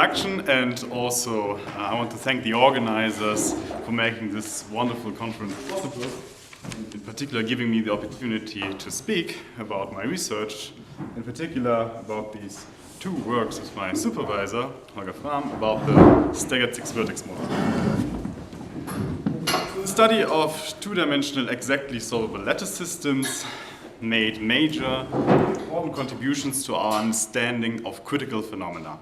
introduction, and also I want to thank the organizers for making this wonderful conference possible, in particular giving me the opportunity to speak about my research, in particular about these two works of my supervisor, Holger Frahm, about the staggered six-vertex model. The study of two-dimensional exactly solvable lattice systems made major important contributions to our understanding of critical phenomena.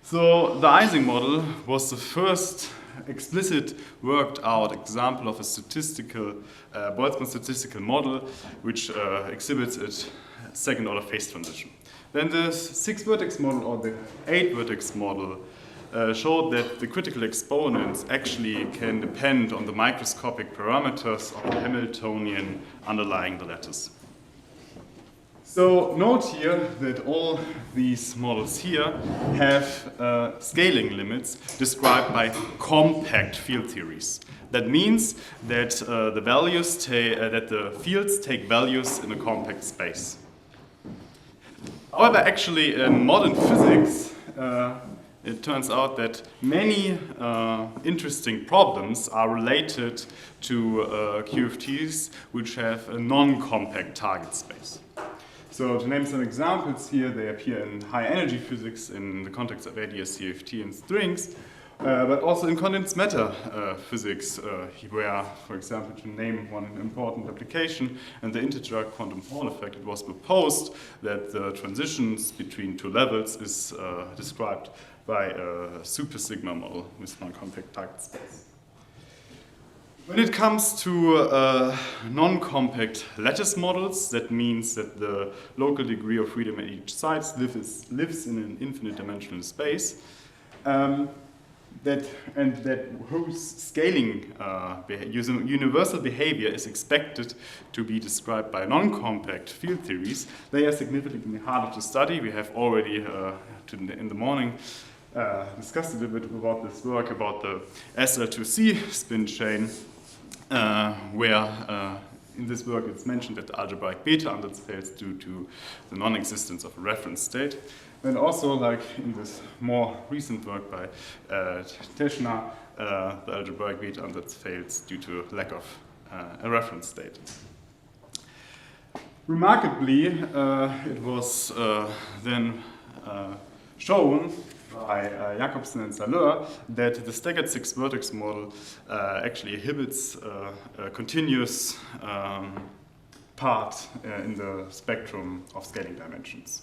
So the Ising model was the first explicit worked out example of a statistical Boltzmann statistical model which exhibits its second-order phase transition. Then the six-vertex model or the eight-vertex model showed that the critical exponents actually can depend on the microscopic parameters of the Hamiltonian underlying the lattice. So note here that all these models here have scaling limits described by compact field theories. That means that the fields take values in a compact space. However, actually in modern physics, it turns out that many interesting problems are related to QFTs which have a non-compact target space. So to name some examples here, they appear in high energy physics in the context of ADS, CFT and strings, but also in condensed matter physics, where, for example, to name one important application, and the integer quantum Hall effect, it was proposed that the transitions between two levels is described by a super sigma model with non-compact target space. When it comes to non-compact lattice models, that means that the local degree of freedom at each side lives in an infinite dimensional space, whose scaling universal behavior is expected to be described by non-compact field theories. They are significantly harder to study. We have already in the morning discussed a little bit about this work about the SL2C spin chain, where in this work it's mentioned that the algebraic beta ansatz fails due to the non-existence of a reference state. And also, like in this more recent work by Teschner, the algebraic beta ansatz fails due to lack of a reference state. Remarkably, it was then shown by Jacobsen and Saleur that the staggered six-vertex model actually inhibits a continuous part in the spectrum of scaling dimensions.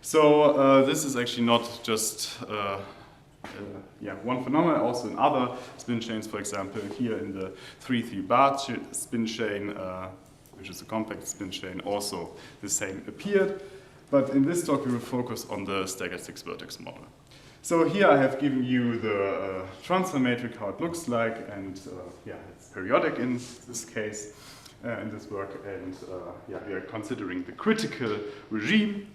So this is actually not just one phenomenon, also in other spin chains, for example, here in the 3-3 bar spin chain, which is a compact spin chain, also the same appeared. But in this talk, we will focus on the staggered six-vertex model. So here I have given you the transfer matrix, how it looks like, and it's periodic in this case, in this work, and we are considering the critical regime.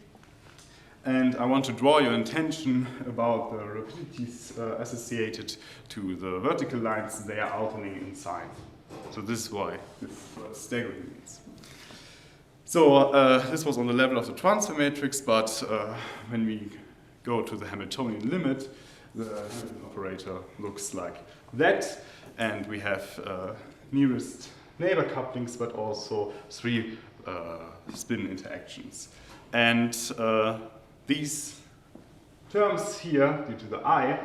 And I want to draw your attention about the rapidities associated to the vertical lines. They are alternating in sign. So this is why this staggering means. So this was on the level of the transfer matrix, but when we go to the Hamiltonian limit, the Hamilton operator looks like that, and we have nearest neighbor couplings, but also three spin interactions. And these terms here, due to the I,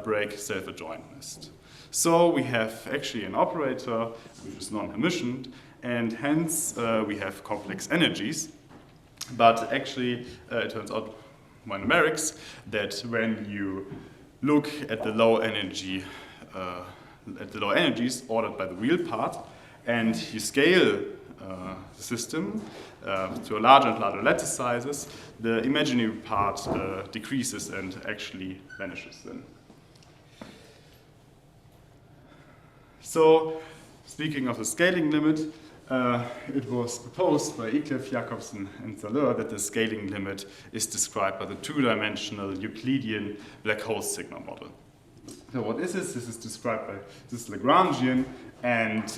break self-adjointness. So we have actually an operator which is non-Hermitian, and hence we have complex energies. But actually, it turns out by numerics that when you look at the low energy, the low energies ordered by the real part, and you scale the system to a larger and larger lattice sizes, the imaginary part decreases and actually vanishes then. So, speaking of the scaling limit, it was proposed by Iklev, Jacobsen, and Saleur that the scaling limit is described by the two-dimensional Euclidean black hole sigma model. So what is this? This is described by this Lagrangian, and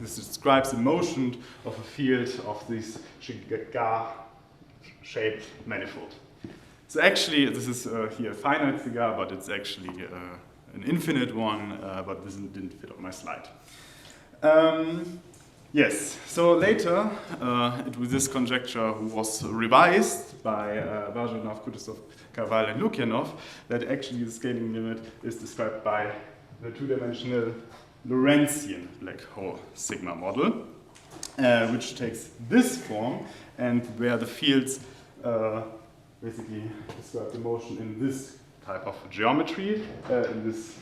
this describes the motion of a field of this cigar-shaped manifold. So actually, this is here a finite figure, but it's actually an infinite one, but this didn't fit on my slide. Yes, so later, it was this conjecture was revised by Vajanov, Kutuzov, Karval, and Lukyanov, that actually the scaling limit is described by the two-dimensional Lorentzian black hole sigma model, which takes this form, and where the fields basically describe the motion in this type of geometry, in this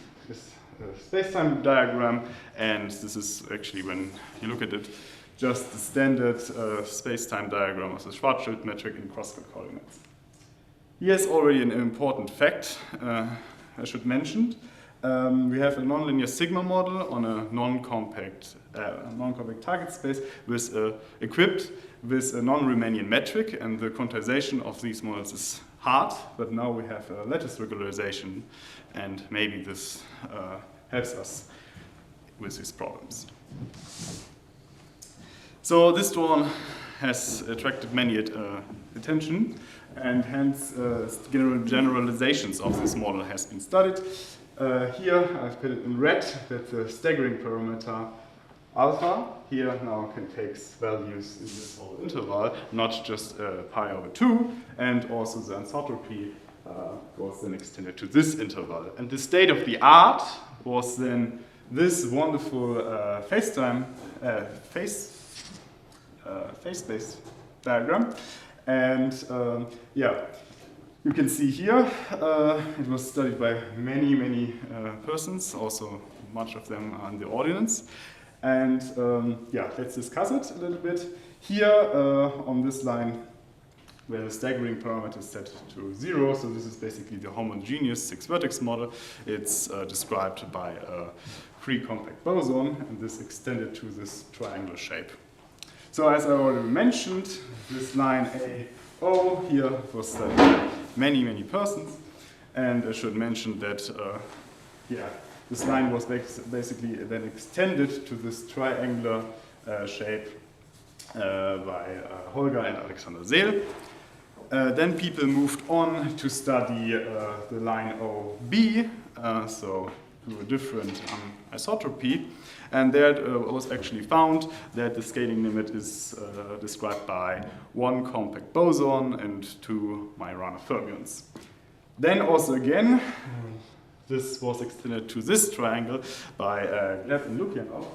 space-time diagram, and this is actually, when you look at it, just the standard space-time diagram of the Schwarzschild metric in cross-cut coordinates. Here's already an important fact I should mention. We have a nonlinear sigma model on a non-compact target space with equipped with a non-Riemannian metric, and the quantization of these models is hard, but now we have a lattice regularization, and maybe this helps us with these problems. So this one has attracted many attention, and hence generalizations of this model has been studied. Here I've put it in red that the staggering parameter alpha here now can take values in this whole interval, not just pi over 2, and also the anisotropy was then extended to this interval. And the state of the art was then this wonderful phase-space diagram. And yeah, you can see here, it was studied by many persons, also much of them are in the audience. And yeah, let's discuss it a little bit. Here on this line, where the staggering parameter is set to 0, so this is basically the homogeneous six-vertex model. It's described by a free compact boson, and this extended to this triangular shape. So as I already mentioned, this line AO here was studied by many persons, and I should mention that yeah, this line was basically then extended to this triangular shape by Holger and Alexander Seel. Then people moved on to study the line OB, so to a different isotropy, and there it was actually found that the scaling limit is described by one compact boson and two Majorana fermions. Then also again, this was extended to this triangle by Gleb and Lukyanov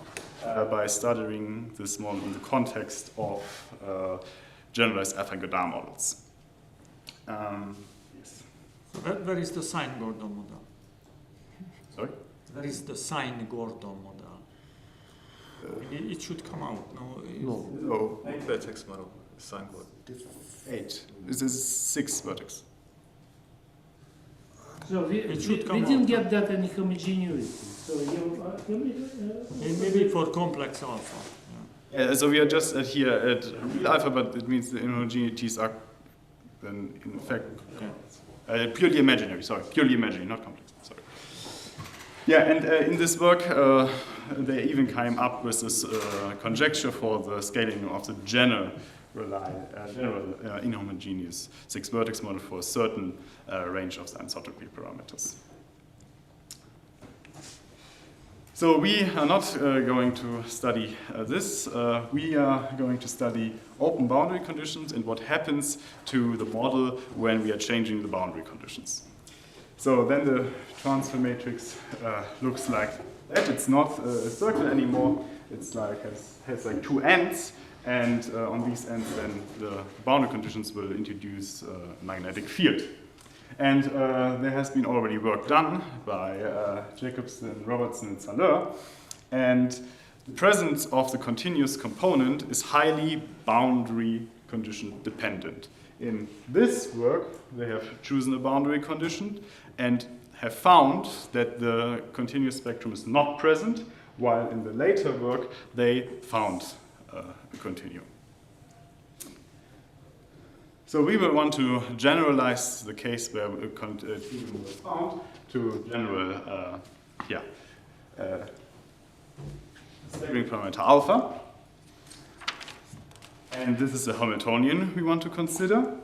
by studying this model in the context of generalized Avogadro models. Yes. So where is the sine Gordon model? Sorry? Where is the sine Gordon model? It should come out, no? No. Vertex model, sine Gordon. 8. This is 6 vertex. So we didn't get that any homogeneity. So maybe for complex alpha. Yeah, so we are just here at real alpha, but it means the inhomogeneities are then in fact purely imaginary. Sorry, purely imaginary, not complex. Sorry. Yeah, and in this work, they even came up with this conjecture for the scaling of the general inhomogeneous six-vertex model for a certain range of the anisotropy parameters. So we are not going to study this. We are going to study open boundary conditions and what happens to the model when we are changing the boundary conditions. So then the transfer matrix looks like that. It's not a circle anymore. It's like has like two ends, and on these ends then the boundary conditions will introduce a magnetic field. And there has been already work done by Jacobson, Robertson, and Saleur. And the presence of the continuous component is highly boundary condition dependent. In this work, they have chosen a boundary condition and have found that the continuous spectrum is not present, while in the later work, they found a continuum. So we will want to generalize the case where a continuum was found to general staggering parameter alpha. And this is a Hamiltonian we want to consider.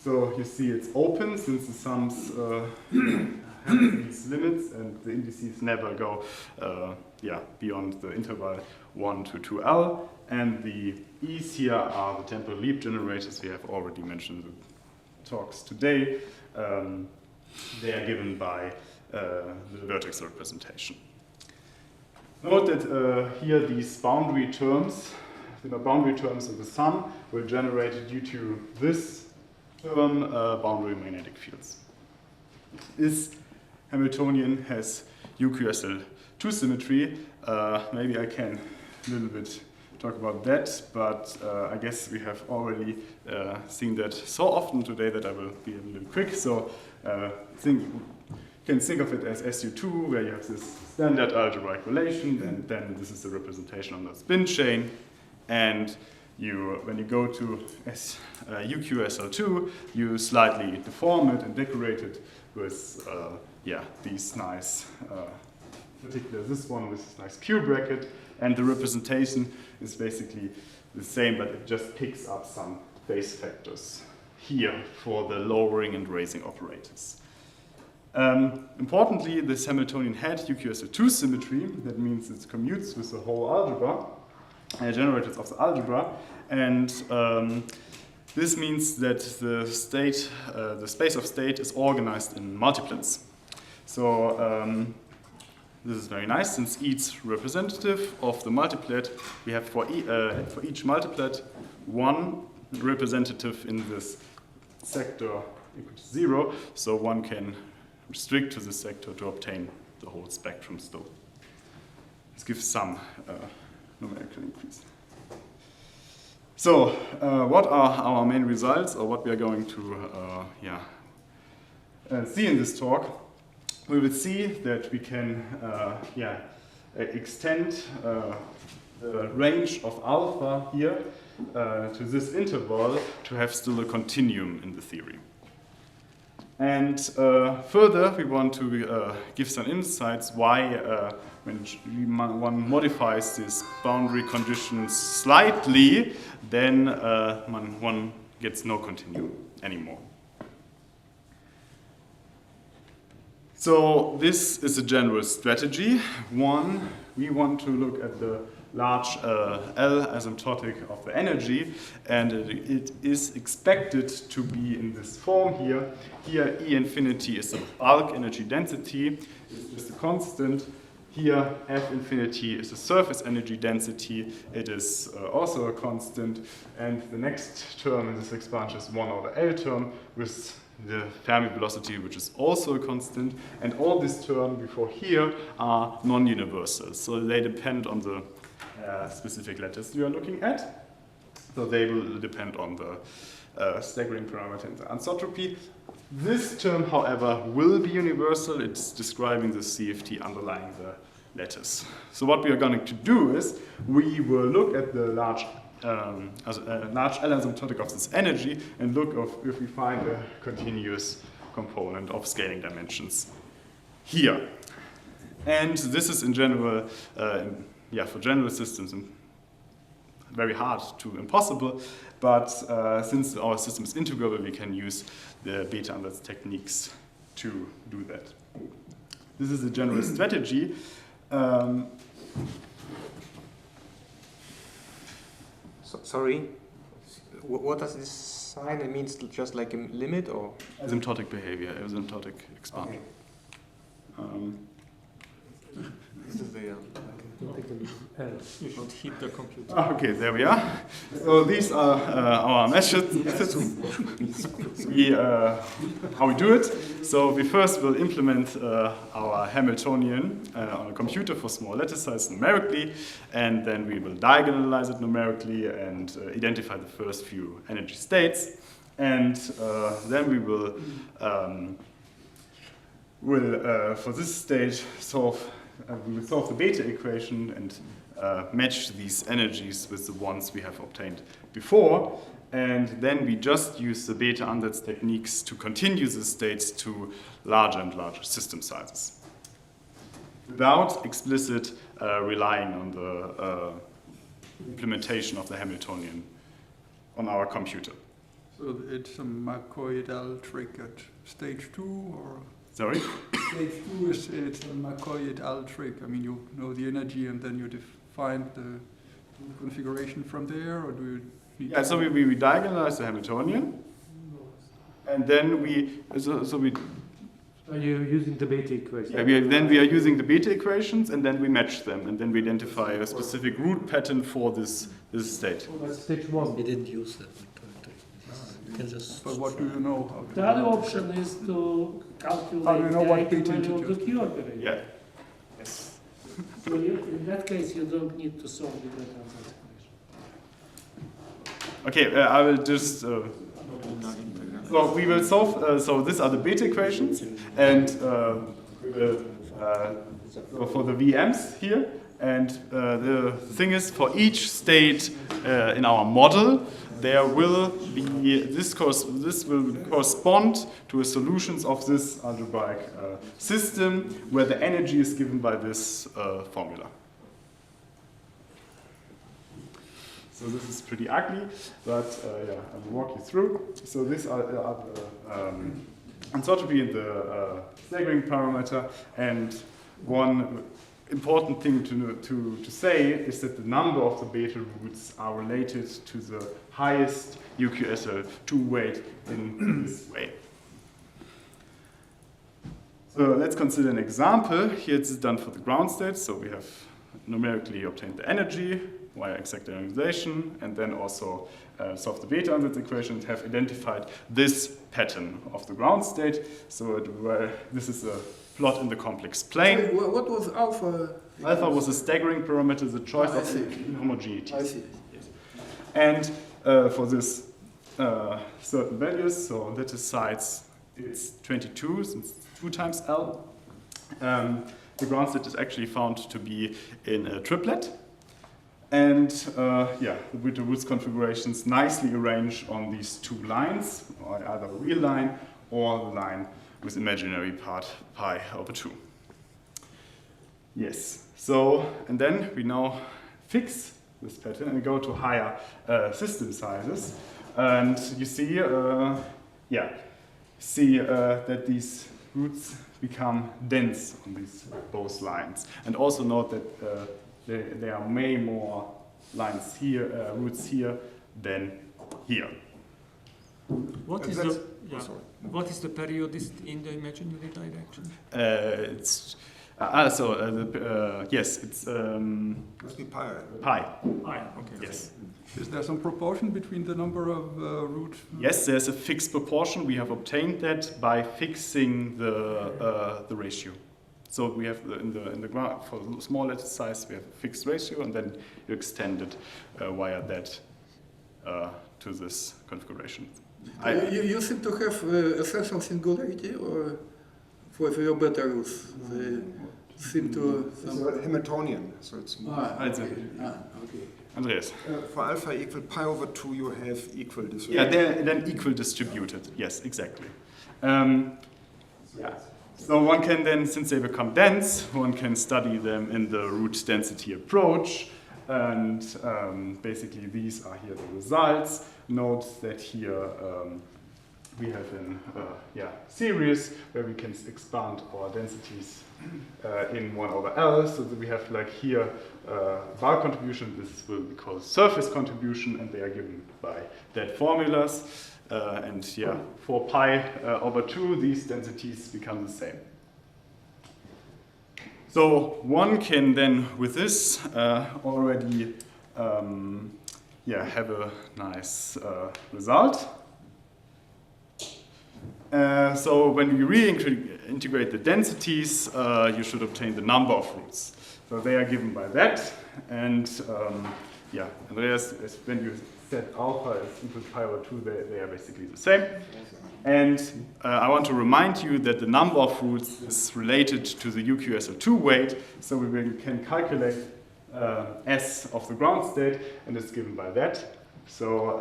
So you see it's open since the sums have these limits and the indices never go beyond the interval 1 to 2L. And the E's here are the temporal leap generators we have already mentioned in the talks today. They are given by the vertex representation. Note that here these boundary terms, the boundary terms of the sum, were generated due to this term, boundary magnetic fields. This Hamiltonian has UQSL2 symmetry. Maybe I can a little bit talk about that, but I guess we have already seen that so often today that I will be a little quick. So you can think of it as SU2, where you have this standard algebraic relation, and then this is the representation on the spin chain. And when you go to UQSL2, you slightly deform it and decorate it with these nice, particularly this one with this nice Q bracket, and the representation is basically the same, but it just picks up some base factors here for the lowering and raising operators. Importantly, this Hamiltonian had UQSL2 symmetry. That means it commutes with the whole algebra, generators of the algebra, and this means that the space of state is organized in multiplets. So this is very nice, since each representative of the multiplet, we have for each multiplet one representative in this sector equal to 0, so one can restrict to this sector to obtain the whole spectrum still. This gives some numerical increase. So, what are our main results, or what we are going to see in this talk? We will see that we can extend the range of alpha here to this interval to have still a continuum in the theory. And further, we want to give some insights why when one modifies these boundary conditions slightly, then one gets no continuum anymore. So this is a general strategy. One, we want to look at the large L asymptotic of the energy, and it is expected to be in this form here. Here E infinity is the bulk energy density, is the constant. Here F infinity is the surface energy density, it is also a constant, and the next term in this expansion is 1 over L term with the Fermi velocity, which is also a constant, and all these terms before here are non-universal, so they depend on the specific lattice you are looking at. So they will depend on the staggering parameter and the anisotropy. This term, however, will be universal. It's describing the CFT underlying the lattice. So what we are going to do is we will look at the large L asymptotic of this energy and look if we find a continuous component of scaling dimensions here. And this is in general, for general systems, very hard to impossible, but since our system is integrable, we can use the beta Anders techniques to do that. This is a general strategy. Sorry, what does this sign? It means just like a limit, or? Asymptotic behavior, asymptotic expansion. Okay. This is the You should hit the computer. Okay, there we are. So these are our methods. How we do it. So we first will implement our Hamiltonian on a computer for small lattice size numerically, and then we will diagonalize it numerically and identify the first few energy states. And then we will for this stage we will solve the beta equation and match these energies with the ones we have obtained before, and then we just use the beta Anders techniques to continue the states to larger and larger system sizes without explicit relying on the implementation of the Hamiltonian on our computer. So it's a Markoidal trick at stage 2, or Sorry? stage 2 is it's a Markoidal trick. I mean, you know the energy and then you define the configuration from there, or do you need Yeah, so we diagonalize the Hamiltonian, and then we Are you using the beta equation? yeah, we are using the beta equations, and then we match them, and then we identify a specific root pattern for this state. That's stage 1. We didn't use that. You can just. But what do you know? How to The other option is to calculate How do you know the what actual beta value of the integer? Q operator. Yeah. Yes. So in that case, you don't need to solve the Gehrmann equation. Okay, I will just. So we will solve. So these are the beta equations, and we will go for the VMs here. And the thing is, for each state in our model, there will be this will correspond to a solutions of this algebraic system where the energy is given by this formula. So this is pretty ugly, but yeah, I will walk you through. So these are entropy and the staggering parameter, and one important thing to say is that the number of the beta roots are related to the highest UQSL2 weight in this way. So let's consider an example. Here it's done for the ground state. So we have numerically obtained the energy via exact diagonalization, and then also solved the beta under the equation and have identified this pattern of the ground state. So this is a plot in the complex plane. Sorry, what was alpha? Alpha was a staggering parameter, the choice I of see. homogeneity. I see. And for this certain values, so lattice size it's 22, so it's 2 times L. The ground state is actually found to be in a triplet. And yeah, with the roots configurations nicely arranged on these 2 lines, or either a real line or the line with imaginary part pi over 2. Yes, so, and then we now fix this pattern and go to higher system sizes. And you see, that these roots become dense on these both lines. And also note that there are way more lines here, roots here than here. What is the what is the periodicity in the imaginary direction? Yes, it's Must be pi. pi. Okay. Yes. Is there some proportion between the number of root? Yes, there's a fixed proportion. We have obtained that by fixing the ratio. So we have in the graph for the small lattice size we have a fixed ratio, and then you extend it via that to this configuration. You seem to have essential singularity, or for your beta roots, they seem to. It's a Hamiltonian, so it's more. Okay. Andreas. For alpha equal pi over 2, you have equal distribution. Yeah, they're then equal distributed. Yes, exactly. Yeah. So one can then, since they become dense, one can study them in the root density approach. And basically these are here the results. Note that here we have a series where we can expand our densities in 1 over L. So that we have like here bar contribution. This will be called surface contribution, and they are given by that formulas. And yeah, for pi over 2, these densities become the same. So one can then, with this, already have a nice result. So when you reintegrate the densities, you should obtain the number of roots. So they are given by that. And Andreas, when you set alpha is equal to pi over 2, they are basically the same. And I want to remind you that the number of roots is related to the UQSL2 weight, so we can calculate S of the ground state, and it's given by that. So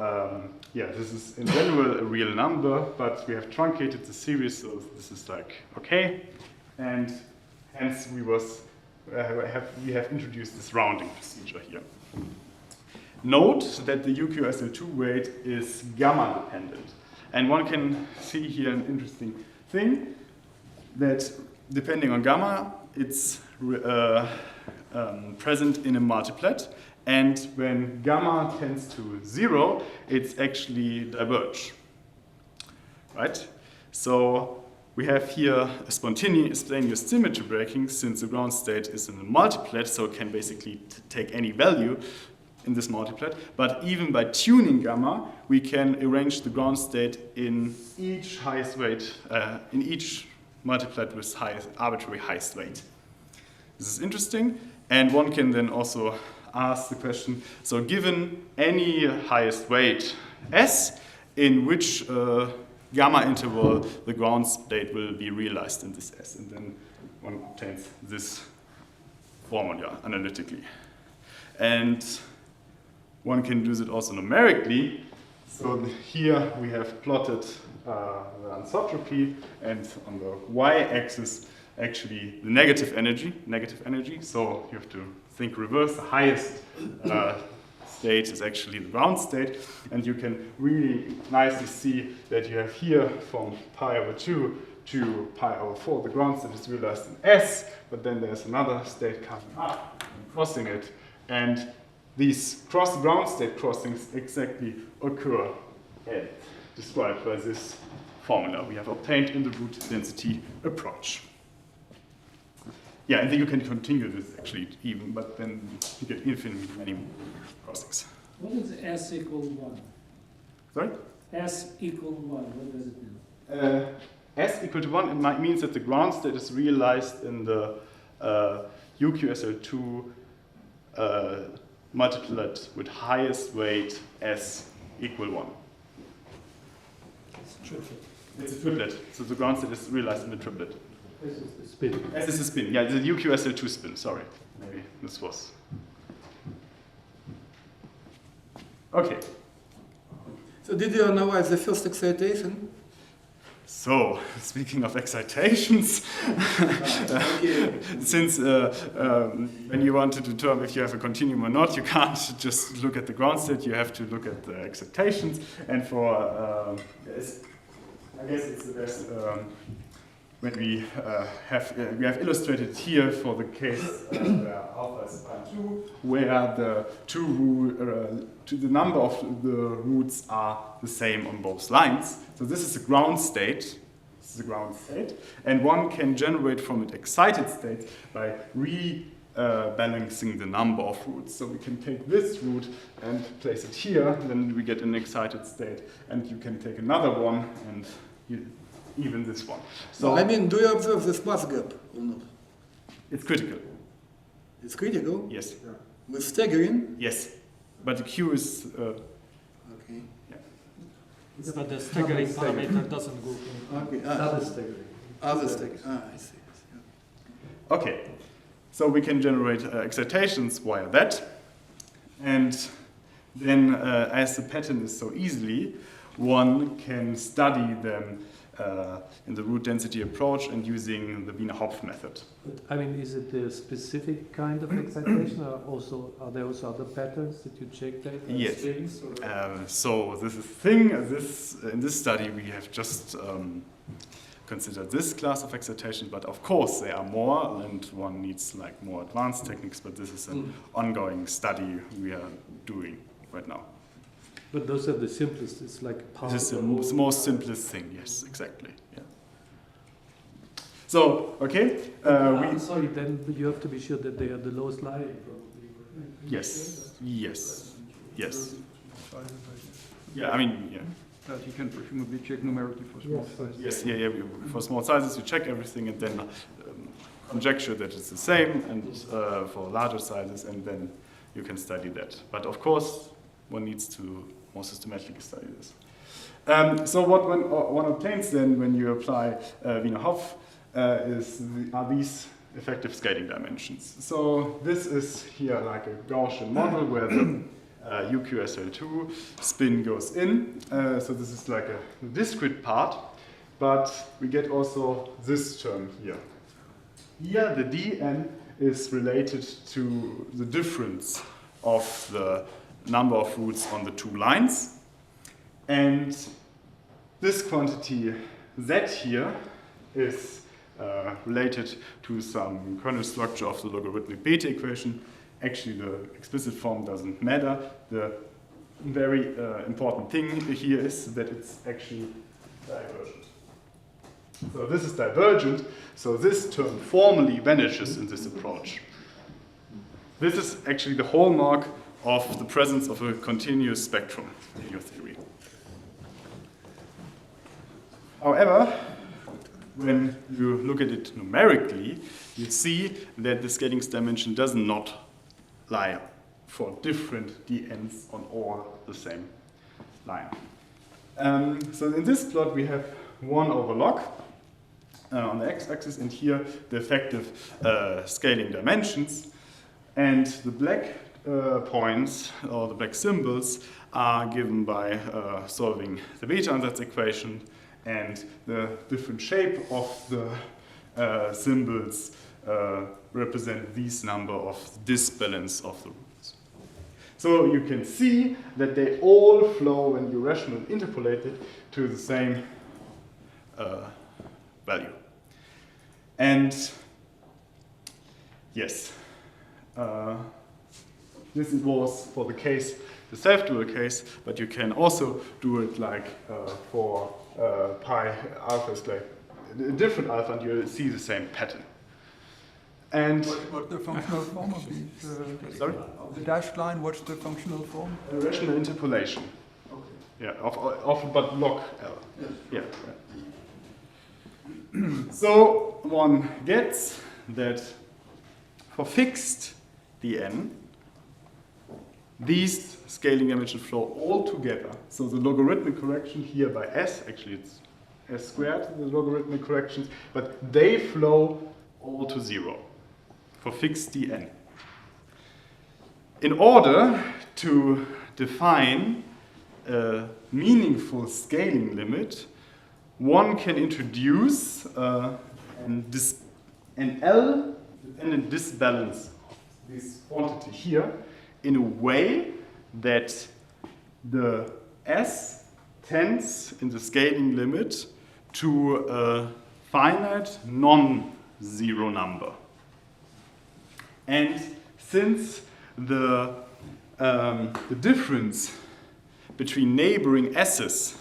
this is in general a real number, but we have truncated the series, so this is like okay, and hence we have introduced this rounding procedure here. note that the UQSL2 weight is gamma dependent. And one can see here an interesting thing, that depending on gamma, it's present in a multiplet, and when gamma tends to 0, it's actually diverge, right? So we have here a spontaneous symmetry breaking, since the ground state is in a multiplet, so it can basically take any value in this multiplet. But even by tuning gamma, we can arrange the ground state in each highest weight, in each multiplet with arbitrary highest weight. This is interesting, and one can then also ask the question, so given any highest weight S, in which gamma interval the ground state will be realized in this S, and then one obtains this formula analytically. And one can do it also numerically. So here we have plotted the anisotropy, and on the y-axis actually the negative energy. So you have to think reverse. The highest state is actually the ground state, and you can really nicely see that you have here from pi over 2 to pi over 4 the ground state is realized in S, but then there's another state coming up and crossing it, and these ground state crossings exactly occur and described by this formula we have obtained in the root density approach. Yeah, and then you can continue this actually even, but then you get infinitely many crossings. What is S equal 1? Sorry? S equal 1, what does it mean? S equal to 1, it means that the ground state is realized in the UQSL2 multiplet with highest weight S equal 1. It's triplet. It's a triplet, so the ground state is realized in the triplet. This is the spin. S is a spin, yeah, the UQSL2 spin, sorry. Maybe this was. Okay. So did you analyze the first excitation? So, speaking of excitations, since when you want to determine if you have a continuum or not, you can't just look at the ground state, you have to look at the excitations. And for, I guess it's the best when we have illustrated here for the case where alpha is pi 2, where the number of the roots are the same on both lines. So this is the ground state. This is the ground state, and one can generate from it excited states by rebalancing the number of roots. So we can take this root and place it here, and then we get an excited state, and you can take another one and even this one. So I mean, do you observe this mass gap or not? It's critical. It's critical? Yes. With staggering? Yes. But the Q is. Okay. But the staggering parameter doesn't go in. Okay. Other staggering. Other staggering. I see. Okay. So we can generate excitations via that. And then, as the pattern is so easily, one can study them in the root density approach and using the Wiener-Hopf method. But, I mean, is it a specific kind of excitation, or are there also other patterns that you check that? Yes. Strings, So this is thing. In this study, we have just considered this class of excitation, but of course there are more, and one needs like more advanced techniques. But this is an ongoing study we are doing right now. But those are the simplest. It's like part This is of the whole- most simplest thing. Yes, exactly. Yeah. So okay, sorry, then you have to be sure that they are the lowest lying, probably. yes. Sizes, I guess. Yeah, I mean, yeah. That you can presumably check numerically for small sizes. Yes, yeah. For small sizes, you check everything and then conjecture that it's the same, and for larger sizes, and then you can study that. But of course, one needs to more systematically study this. So what one obtains then when you apply Wiener-Hopf are these effective scaling dimensions. So this is here like a Gaussian model where the UQSL2 spin goes in. So this is like a discrete part, but we get also this term here. Here the dn is related to the difference of the number of roots on the two lines. And this quantity z here is related to some kernel structure of the logarithmic beta equation. Actually, the explicit form doesn't matter. The very important thing here is that it's actually divergent. So this is divergent, so this term formally vanishes in this approach. This is actually the hallmark of the presence of a continuous spectrum in your theory. However, when you look at it numerically, you see that the scaling dimension does not lie for different dn's on all the same line. So in this plot we have 1 over log on the x-axis, and here the effective scaling dimensions. And the black points, or the black symbols, are given by solving the beta ansatz equation, and the different shape of the symbols represent these number of disbalance of the roots. So you can see that they all flow, when you rationally interpolate it, to the same value. And yes, this was for the case, the self-dual case, but you can also do it like for pi alpha is like a different alpha, and you see the same pattern. And What the functional form of these? Sorry? Of the dashed line, what's the functional form? rational interpolation. Okay. Yeah, of but log L. Yeah. So one gets that for fixed dn, these scaling dimensions flow all together. So the logarithmic correction here by s, actually it's s squared, the logarithmic corrections, but they flow all to 0 for fixed dn. In order to define a meaningful scaling limit, one can introduce an L-dependent disbalance of this quantity here in a way that the S tends in the scaling limit to a finite non-zero number. And since the difference between neighboring S's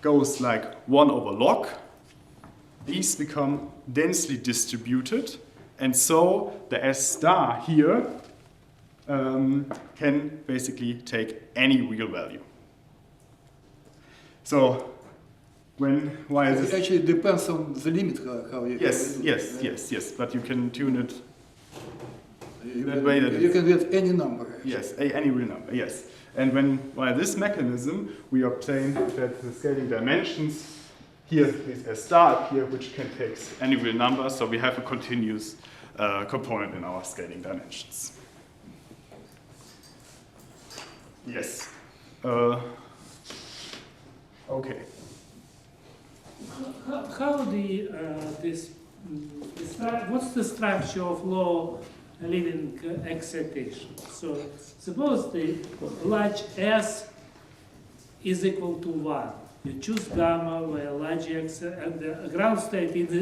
goes like 1 over log, these become densely distributed, and so the S star here can basically take any real value. So why is It this? actually depends on the limit how you Yes, but you can tune it You that can, way that you it's- can get any number. Yes, any real number, yes. And via this mechanism, we obtain that the scaling dimensions here, these S star appear, which can take any real number, so we have a continuous component in our scaling dimensions. Yes. Okay. How what's the structure of low leading excitation? So suppose the large S is equal to 1. You choose gamma where large X and the ground state is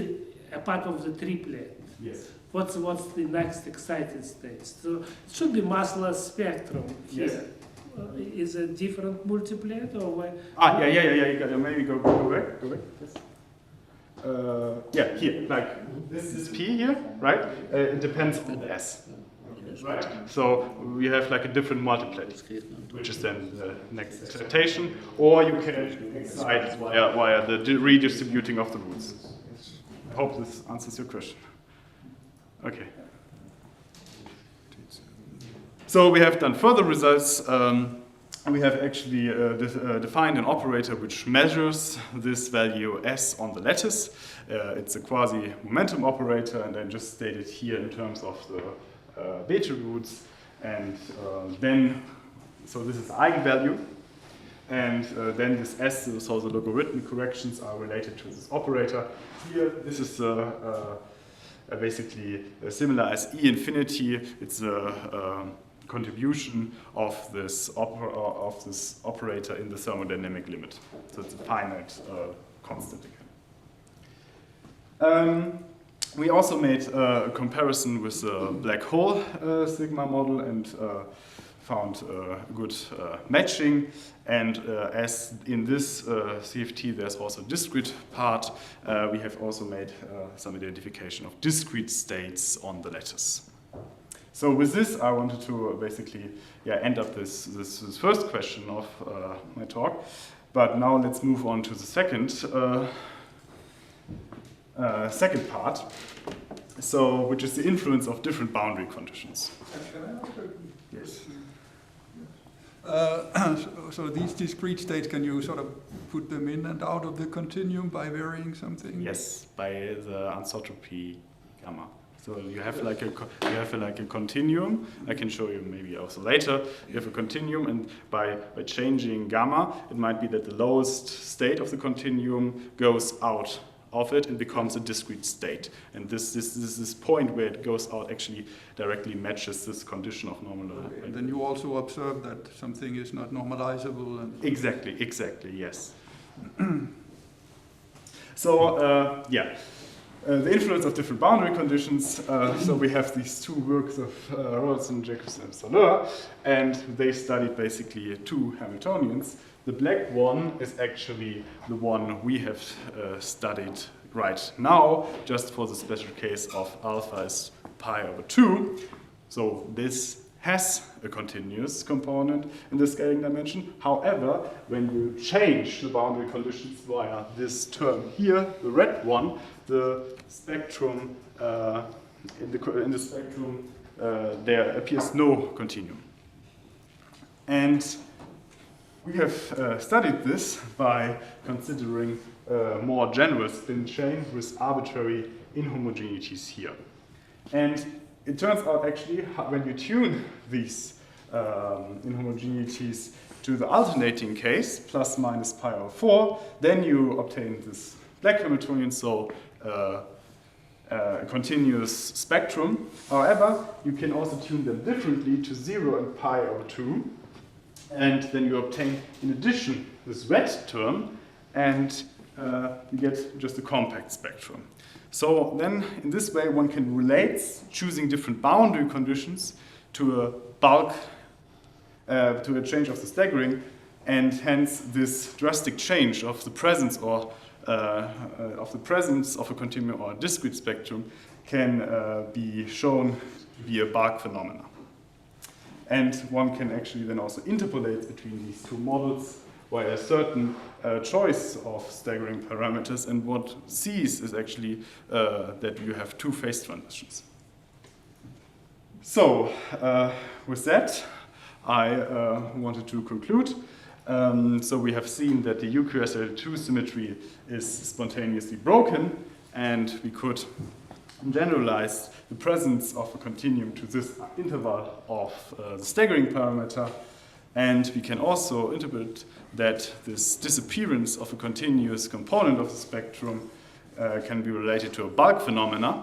a part of the triplet. Yes. What's the next excited state? So it should be massless spectrum here. Yes. Is a different multiplet or where? Yeah. You got maybe go back. Yes. Yeah, here, like this is P here, right? It depends on the S, right? So we have like a different multiplet, which is then the next excitation, or you can excite via the redistributing of the roots. I hope this answers your question. Okay. So we have done further results. We have actually defined an operator which measures this value S on the lattice. It's a quasi-momentum operator, and then just stated here in terms of the beta roots. And so this is the eigenvalue. And then this S, so the logarithmic corrections are related to this operator. Here, this is basically similar as E infinity. It's a contribution of this operator in the thermodynamic limit. So it's a finite constant again. We also made a comparison with the black hole sigma model and found good matching. And as in this CFT there's also a discrete part, we have also made some identification of discrete states on the lattice. So with this I wanted to basically end up this first question of my talk. But now let's move on to the second part, so which is the influence of different boundary conditions. Yes. So these discrete states, can you sort of put them in and out of the continuum by varying something? Yes, by the anisotropy gamma. So you have like a continuum. I can show you maybe also later. You have a continuum, and by changing gamma, it might be that the lowest state of the continuum goes out of it and becomes a discrete state. And this point where it goes out actually directly matches this condition of normal. Okay. And then you also observe that something is not normalizable. And Exactly, yes. So, the influence of different boundary conditions. So we have these two works of Robertson, Jacobson, and Soler, and they studied basically two Hamiltonians. The black one is actually the one we have studied right now, just for the special case of alpha is pi over 2. So this has a continuous component in the scaling dimension. However, when you change the boundary conditions via this term here, the red one, the spectrum in the spectrum there appears no continuum. And we have studied this by considering a more general spin chain with arbitrary inhomogeneities here. And it turns out actually when you tune these inhomogeneities to the alternating case, plus minus pi over 4, then you obtain this black Hamiltonian, so a continuous spectrum. However, you can also tune them differently to 0 and pi over 2. And then you obtain, in addition, this red term, and you get just a compact spectrum. So then, in this way, one can relate choosing different boundary conditions to a bulk, to a change of the staggering, and hence this drastic change of the presence or of a continuum or a discrete spectrum can be shown to be a bulk phenomena. And one can actually then also interpolate between these two models by a certain choice of staggering parameters, and what sees is actually that you have two phase transitions. So, with that, I wanted to conclude. So we have seen that the UQSL2 symmetry is spontaneously broken, and we could generalize the presence of a continuum to this interval of the staggering parameter, and we can also interpret that this disappearance of a continuous component of the spectrum can be related to a bulk phenomena.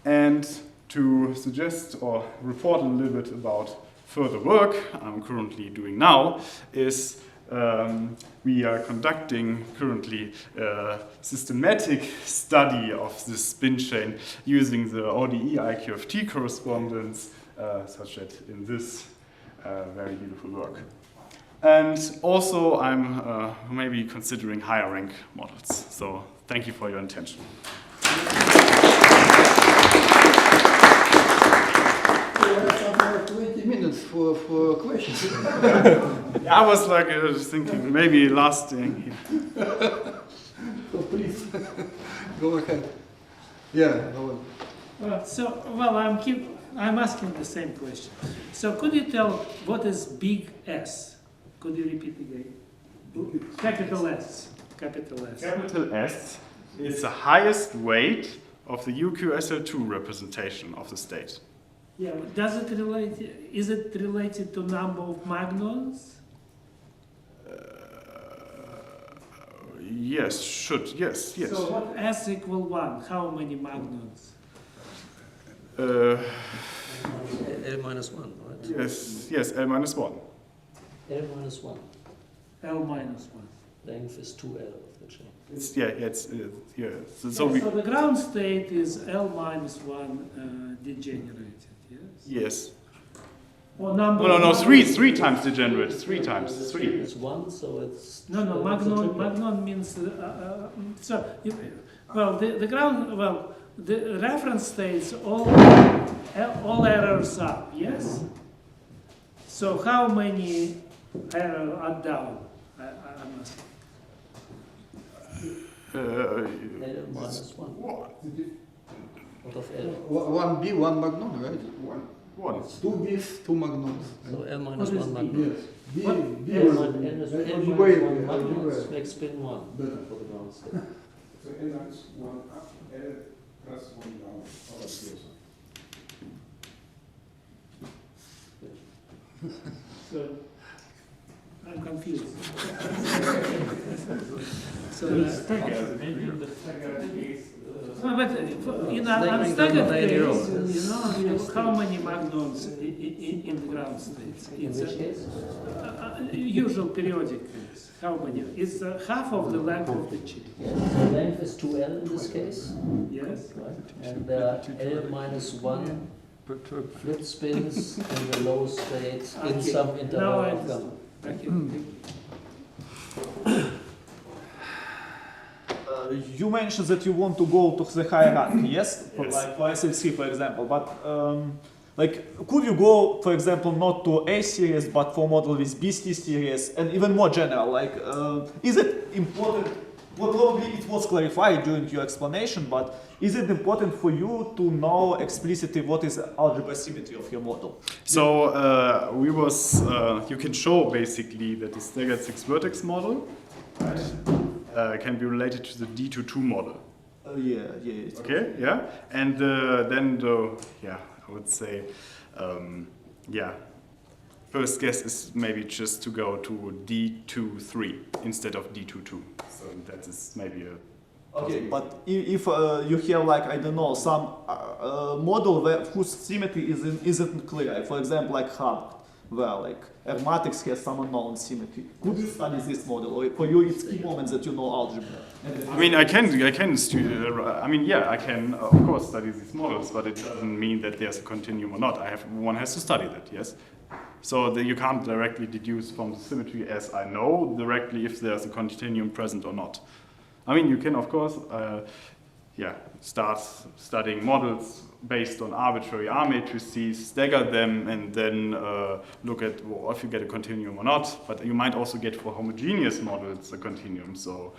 And to suggest or report a little bit about further work I'm currently doing now is we are conducting currently a systematic study of this spin chain using the ODE IQFT correspondence, such that in this very beautiful work. And also I'm maybe considering higher rank models. So thank you for your attention. We have something like 20 minutes for questions. I was like thinking maybe last thing. So please, go ahead. Yeah, go on. I'm asking the same question. So could you tell what is big S? Could you repeat again? Capital S. Capital S. Capital S is the highest weight of the UQSL2 representation of the state. Yeah, is it related to number of magnons? Yes, yes. So what S equal 1? How many magnons? L minus 1, right? Yes, L minus 1. L minus 1. L minus 1. Length is 2L of the chain. It's here. So So we, the ground state is L minus 1 degenerated, yes? yes. Or number No, one- three times degenerate. 3 times. The 3. is 1, so it's... No, it's a magnon, triplet. magnon means, so, well, the ground, well, the reference states all errors up, yes? So how many errors are down? I'm asking. L minus 1. What of L? One B, one magnon, right? 1. Two B's, two magnons. So L minus What is 1 B? magnon. B, What? B L is minus right? 1 magnons makes spin 1 Better. for the ground state. So L minus 1 up, L plus 1 down, or closer. So, I'm confused. So, Maybe in the staggered case. no, but in an Staggering unstaggered doesn't play any case, role. you know, how many magnons in the ground states? In It's which case? usual periodic case. How many? It's half of the length of the chain. Yes, so length is 2L in this case, Yes? right? And L minus 1 flip spins in the low state in Okay. some Now interval I of understand. gamma. Okay. You mentioned that you want to go to the hierarchy, yes? Yes. Like for SL3, for example. But like, could you go, for example, not to A series, but for model with BC series, and even more general? Like, is it important? Well, probably it was clarified during your explanation, but is it important for you to know explicitly what is the algebra symmetry of your model? So you can show basically that the staggered six-vertex model, right, can be related to the D22 model. Yeah. It's Okay, yeah, and then I would say, first guess is maybe just to go to D23 instead of D22. So that is maybe a. Okay, but if you have like, I don't know, some model whose symmetry isn't clear, for example, like Hubbard, where like arithmetics has some unknown symmetry, could you study this model, or for you it's key moments that you know algebra? I mean, I can of course study these models, but it doesn't mean that there's a continuum or not. One has to study that, yes. So you can't directly deduce from the symmetry as I know directly if there's a continuum present or not. I mean, you can of course, start studying models based on arbitrary R matrices, stagger them, and then look at if you get a continuum or not. But you might also get for homogeneous models a continuum. So,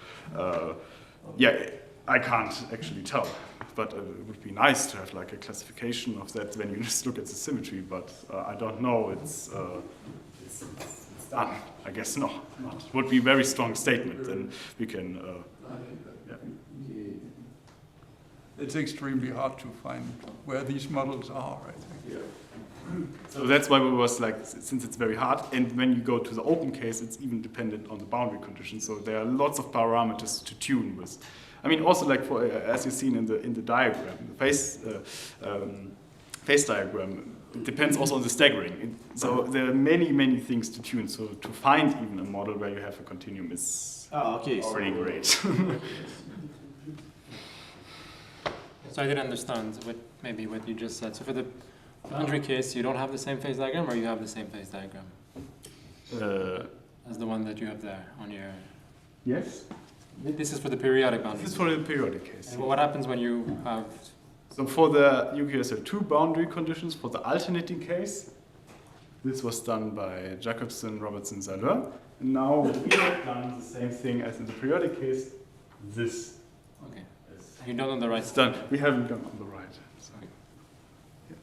I can't actually tell. But it would be nice to have like a classification of that when you just look at the symmetry. But I don't know. It's done. I guess not. Would be a very strong statement. Then we can. It's extremely hard to find where these models are, I think. So that's why we was like, since it's very hard, and when you go to the open case, it's even dependent on the boundary conditions. So there are lots of parameters to tune with. I mean, also like for as you've seen in the diagram, the phase diagram, it depends also on the staggering. So there are many things to tune. So to find even a model where you have a continuum is already great. So I didn't understand what you just said. So for the boundary case, you don't have the same phase diagram, or you have the same phase diagram as the one that you have there on your. Yes. This is for the periodic boundary. This is for the periodic case. And what happens when you have? So for the UQS, there are two boundary conditions. For the alternating case, this was done by Jacobson, Robertson, Zaleur. And now we have done the same thing as in the periodic case. This. Okay. You don't on the right. It's done. We haven't gone on the right. So. Yes.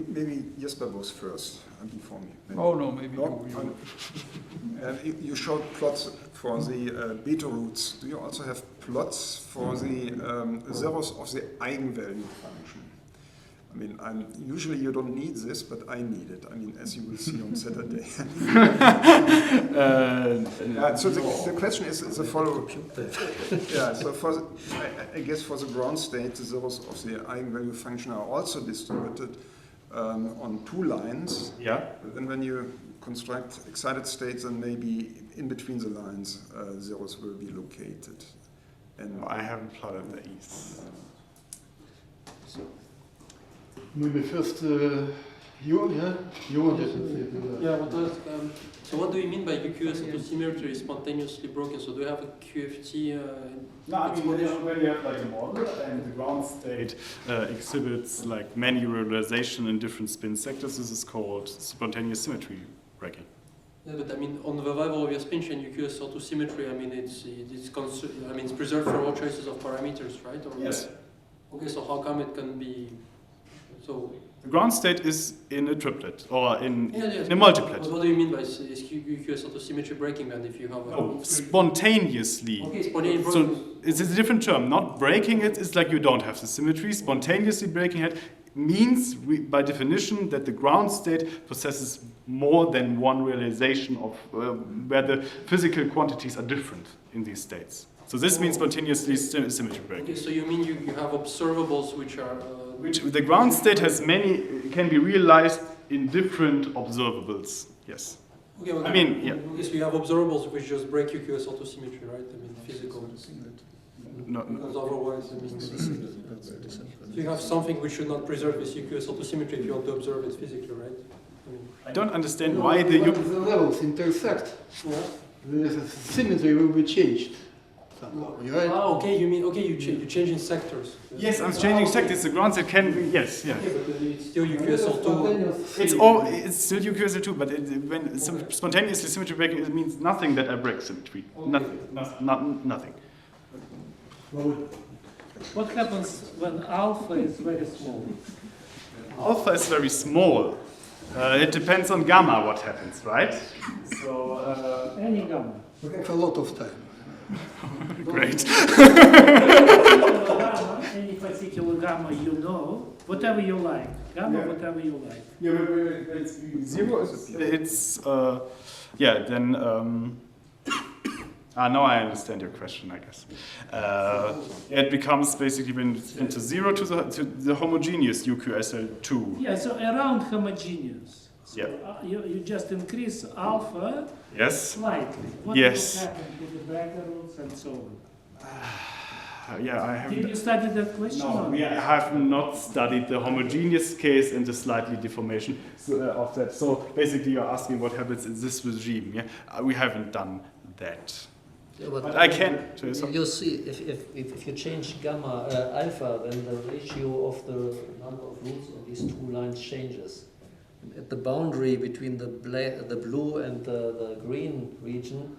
Maybe Jesper goes first before me. Oh no, maybe No, you. you showed plots for the beta roots. Do you also have plots for the zeros of the eigenvalue function? I mean, usually you don't need this, but I need it. I mean, as you will see on Saturday. So the question is the following. Yeah, so I guess for the ground state, the zeros of the eigenvalue function are also distributed on two lines. Yeah. And when you construct excited states, then maybe in between the lines, zeros will be located. And I haven't plotted these. Maybe first you wanted to say that. Yeah, I want to ask, so what do you mean by UQSL2 symmetry is spontaneously broken? So do you have a QFT No, I mean, when you have like a model and the ground state exhibits like many realization in different spin sectors, this is called spontaneous symmetry breaking. Yeah, but I mean, on the level of your spin chain, UQSL2 symmetry, I mean, it's preserved for all choices of parameters, right? Or Yes. Okay, so how come it can be so? The ground state is in a triplet or in Yes, a multiplet. But what do you mean by is UQSL2 symmetry breaking then if you have a... No, spontaneously. Okay, spontaneous So breaking. it's a different term. Not breaking it is like you don't have the symmetry. Spontaneously breaking it means, by definition, that the ground state possesses more than one realization of where the physical quantities are different in these states. So this means spontaneously symmetry breaking. Okay, so you mean you have observables which are... Which the ground state has many, can be realized in different observables. Yes. Okay, well, I mean, yeah. Okay, so you have observables which just break UQSL2 symmetry, right? I mean, physical. No, Because otherwise, I mean, so you have something which should not preserve this UQSL2 symmetry if you want to observe it physically, right? I mean, I don't understand why the When the levels intersect, the symmetry will be changed somehow, right? Ah, okay, you mean, okay, you change in sectors. Yes, I'm changing sectors. The ground state can be, yes, yeah. Okay, but it's still UQSL2. It's still UQSL2, but when spontaneously symmetry breaking, it means nothing that I break symmetry. Nothing. What happens when alpha is very small? Alpha is very small. It depends on gamma what happens, right? So, Any gamma. We have a lot of time. great. Any particular gamma you know, whatever you like. Gamma, Yeah. whatever you like. Yeah, but it's zero. It's yeah. Then now I understand your question. I guess it becomes basically when it's into zero to the homogeneous UQSL2. Yeah, so around homogeneous. So Yeah. you just increase alpha Yes. slightly. What Yes. will happen to the backgrounds and so on? Yeah, I have. Did you study that question? No, or we have not studied the homogeneous case and the slightly deformation of that. So basically, you're asking what happens in this regime. Yeah, we haven't done that. Yeah, but I can. You see, if you change gamma alpha, then the ratio of the number of roots on these two lines changes. At the boundary between the blue and the green region,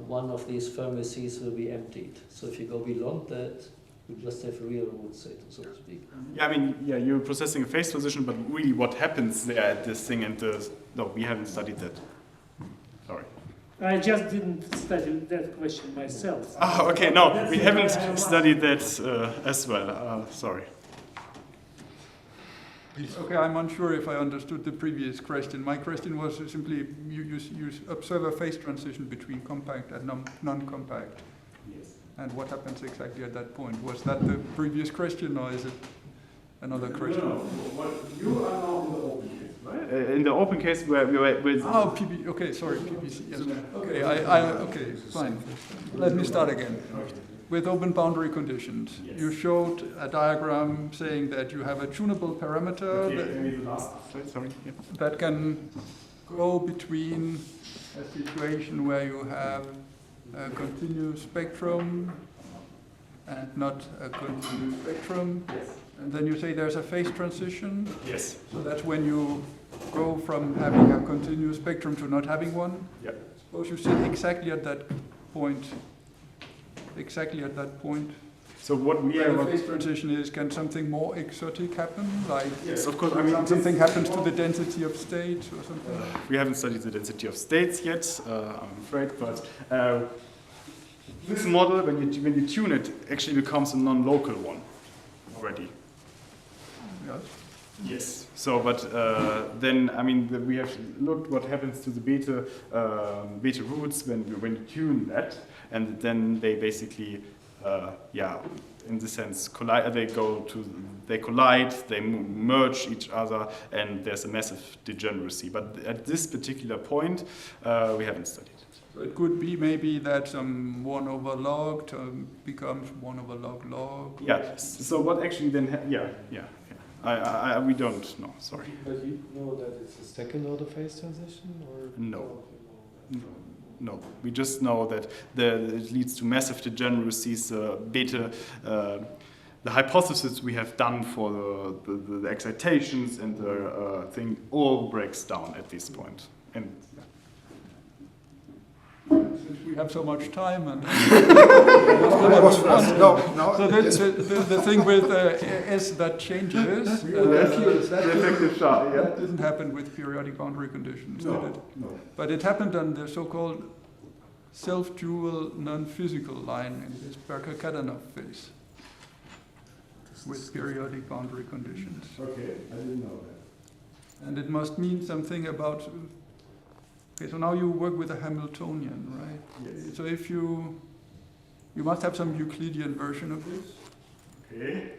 one of these vertices will be emptied. So if you go beyond that, you just have real root set, so to speak. Yeah, I mean, yeah, you're processing a phase position, but really what happens there at this thing and no, we haven't studied that. Sorry. I just didn't study that question myself. Oh, okay, no, we haven't studied that as well. Sorry. Okay, I'm unsure if I understood the previous question. My question was simply, you observe a phase transition between compact and non-compact. Yes. And what happens exactly at that point? Was that the previous question, or is it another question? No. You are now in the open case, right? In the open case where Oh, PB. Okay, sorry, PBC. Yes. Okay, okay, fine. Let me start again. With open boundary conditions, Yes. you showed a diagram saying that you have a tunable parameter that can go between a situation where you have a continuous spectrum and not a continuous spectrum. Yes. And then you say there's a phase transition. Yes. So that's when you go from having a continuous spectrum to not having one. Yep. Suppose you sit exactly at that point. Exactly at that point. So what we Where are... the phase transition is, can something more exotic happen? Like, Yes, of course. I mean, something happens to the density of states or something? We haven't studied the density of states yet, I'm afraid, but this model, when you tune it, actually becomes a non-local one already. does. Yes. So, but then I mean we have looked what happens to the beta roots when you tune that, and then they basically in the sense collide. They collide, they merge each other, and there's a massive degeneracy. But at this particular point, we haven't studied it. So it could be maybe that some 1 over log becomes 1 over log log. Yeah. So what actually then? We don't know. Sorry. But you know that it's a second order phase transition, or No. No, we just know that it leads to massive degeneracies. Beta, the hypothesis we have done for the excitations and the thing all breaks down at this point. And Since we have so much time and so the thing with S that changes, that didn't happen with periodic boundary conditions, did it? No. But it happened on the so-called self-dual non-physical line in this Berker-Kadanoff phase with periodic boundary conditions. Okay, I didn't know that. And it must mean something about. Okay, so now you work with a Hamiltonian, right? Yes. So if you must have some Euclidean version of this. Okay.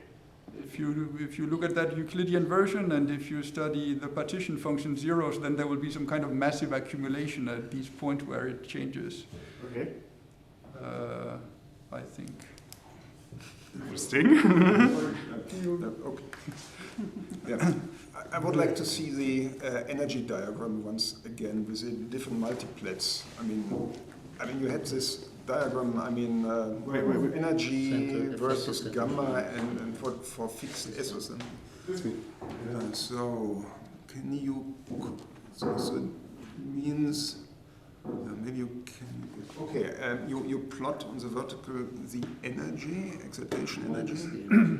If you look at that Euclidean version, and if you study the partition function zeros, then there will be some kind of massive accumulation at this point where it changes. Okay. I think. Interesting. Okay. Yeah. I would like to see the energy diagram once again with the different multiplets. I mean, you had this diagram. I mean, energy versus gamma and for fixed S's. So can you? So it means maybe you can. Okay, you plot on the vertical the energy, excitation energy,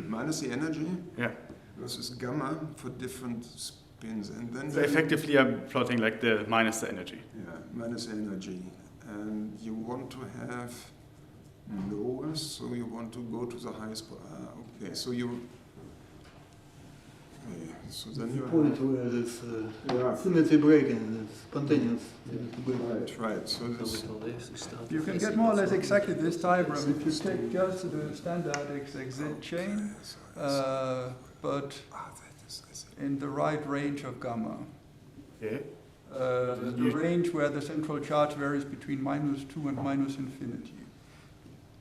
minus the energy. Yeah. Versus gamma for different spins, and then So effectively, I'm plotting like the minus the energy. Yeah, minus energy, and you want to have lowest, so you want to go to the highest. Okay, so you. Okay, so then you point where this symmetry breaking, it's spontaneous. Right. So this. You can get more or less exactly this diagram if you take just the standard XXZ chain. But in the right range of gamma. Okay. The range where the central charge varies between -2 and -infinity.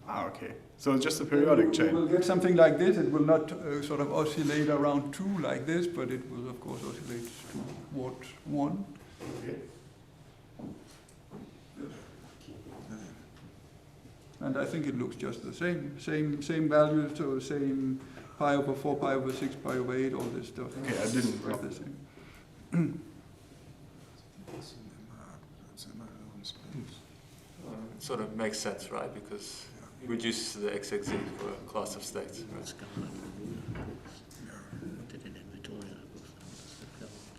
Ah, okay. So it's just a periodic chain. You will get something like this. It will not sort of oscillate around 2 like this, but it will of course oscillate towards 1. Okay. And I think it looks just the same values, so same pi over 4, pi over 6, pi over 8, all this stuff. Okay, I didn't know. The same. It sort of makes sense, right? Because it reduces the XXZ for a class of states. Right?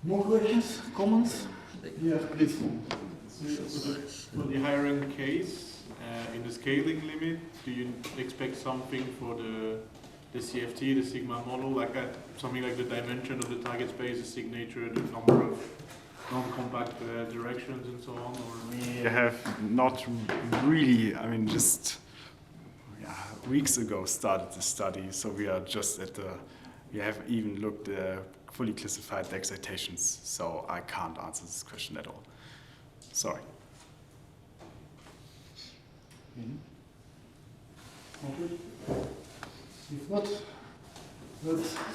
More questions, comments? Yes, please. For the higher-rank case, in the scaling limit, do you expect something for the CFT, the sigma model, like something like the dimension of the target space, the signature, the number of non-compact directions, and so on? Or We have not really, I mean, just weeks ago started the study, so we are just we have even looked fully classified the excitations, so I can't answer this question at all. Sorry. If not,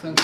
thanks.